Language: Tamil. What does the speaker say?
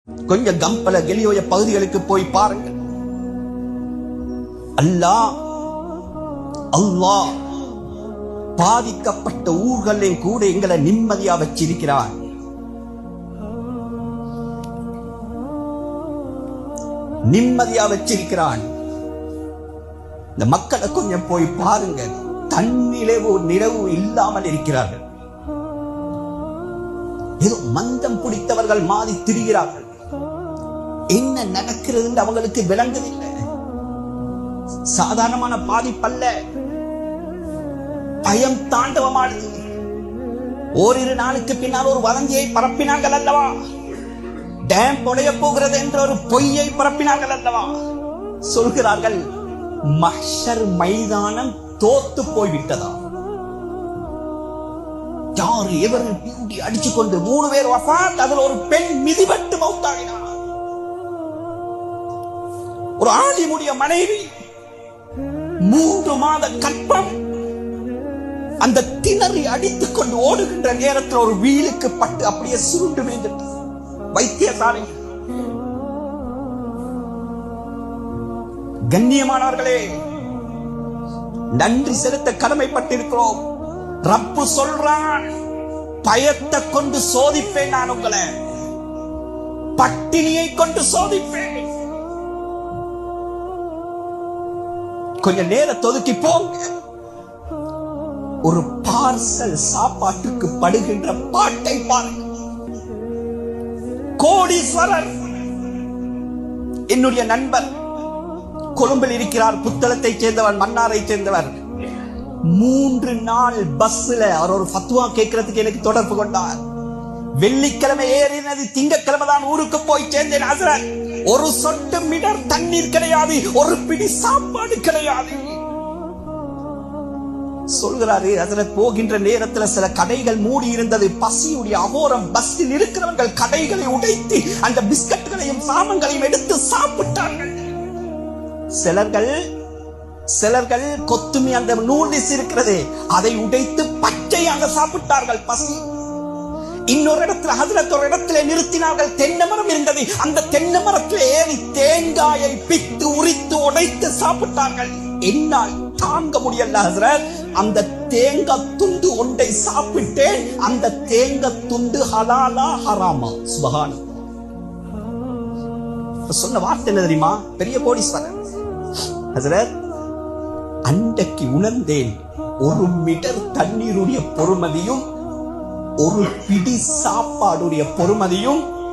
கொஞ்சம் கம்பல கெலியோய பகுதிகளுக்கு போய் பாருங்கள். அல்லாஹ் பாதிக்கப்பட்ட ஊர்களில் கூட எங்களை நிம்மதியா வச்சிருக்கிறார். நிம்மதியா வச்சிருக்கிறான். இந்த மக்களை கொஞ்சம் போய் பாருங்க. தன்னிலவு நிலவு இல்லாமல் இருக்கிறார்கள். ஏதோ மந்தம் பிடித்தவர்கள் மாறி திரிகிறார்கள். என்ன நடக்கிறது என்று அவங்களுக்கு விளங்குதில்லை. சாதாரணமான பாதிப்பல்ல, பயம் தாண்டவமானது. ஓரிரு நாளுக்கு பின்னால் ஒரு வதந்தியை பரப்பினார்கள் அல்லவா? டேம் உடைய போகிறது என்ற ஒரு பொய்யை பரப்பினார்கள் அல்லவா? சொல்கிறார்கள் மஹ்ஷர் மைதானம் தோத்து போய்விட்டதா? யாரு எவர் பியூட்டி அடிச்சு கொண்டு 3 பேர் வஃபாத், அதில் ஒரு பெண் மிதிபட்டு மௌத்தாகினார். ஒரு ஆலிமுடைய மனைவி 3 மாத கற்பம். அந்த திணறி அடித்துக் கொண்டு ஓடுகின்ற நேரத்தில் ஒரு வீலுக்கு பட்டு அப்படியே சுருண்டு விழுந்துட்டு வைத்தியசாலை. கண்ணியமானவர்களே, நன்றி செலுத்த கடமைப்பட்டிருக்கிறோம். ரப்பு சொல்றான், பயத்தை கொண்டு சோதிப்பேன், நான் உங்களை பட்டினியை கொண்டு சோதிப்பேன். கொஞ்ச நேரம் ஒதுக்கி போங்க. ஒரு பார்சல் சாப்பாட்டுக்கு படுகின்ற பாட்டை பாருங்க. கோடீஸ்வரர் என்னுடைய நண்பர் கொழும்பில் இருக்கிறார். புத்தளத்தை சேர்ந்தவர், மன்னாரை சேர்ந்தவர். 3 நாள் பஸ்ல அவர் ஒரு ஃபத்வா கேட்கறதுக்கு எனக்கு தொடர்பு கொண்டார். வெள்ளிக்கிழமை ஏறினது, திங்கட்கிழமை தான் ஊருக்கு போய் சேர்ந்தேன். ஹஸ்ரத், ஒரு சொட்டு மிடர் தண்ணீர் கிடையாது, ஒரு பிடி சாப்பாடு கிடையாது. சொல்கிறாரு, ஹஸ்ரத், போகின்ற நேரத்தில் சில கடைகள் மூடி இருந்தது. பசியுடைய அகோரம். பஸ்ஸில் இருக்கிறவர்கள் கடைகளை உடைத்து அந்த பிஸ்கட்டுகளையும் சாமங்களையும் எடுத்து சாப்பிட்டார்கள். சிலர்கள் கொத்துமி அந்த நூல்ஸ் இருக்கிறது, அதை உடைத்து பச்சையாக சாப்பிட்டார்கள். பசி. இன்னொரு இடத்துல ஹஜ்ரத் ஒரு இடத்துல நிறுத்தினார்கள். தென்னை மரம் இருந்தது. அந்த தென்னை மரத்தில் ஏறி தேங்காயை பித்து உரித்து உடைத்து சாப்பிட்டார்கள். என்னால் தாங்க முடியல ஹஜ்ரத், அந்த தேங்காய் துண்டு ஒன்றை சாப்பிட்டேன். அந்த தேங்காய் துண்டு ஹலாலா ஹராமா? சுபஹான். சொன்ன வார்த்தை என்ன தெரியுமா? பெரிய கோடீஸ்வரன். ஹஜ்ரத், அன்றைக்கு உணர்ந்தேன், 1 மீட்டர் தண்ணீருடைய பொறுமதியும் ஒரு பிடி சாப்பாடுடைய பொறுமதியும்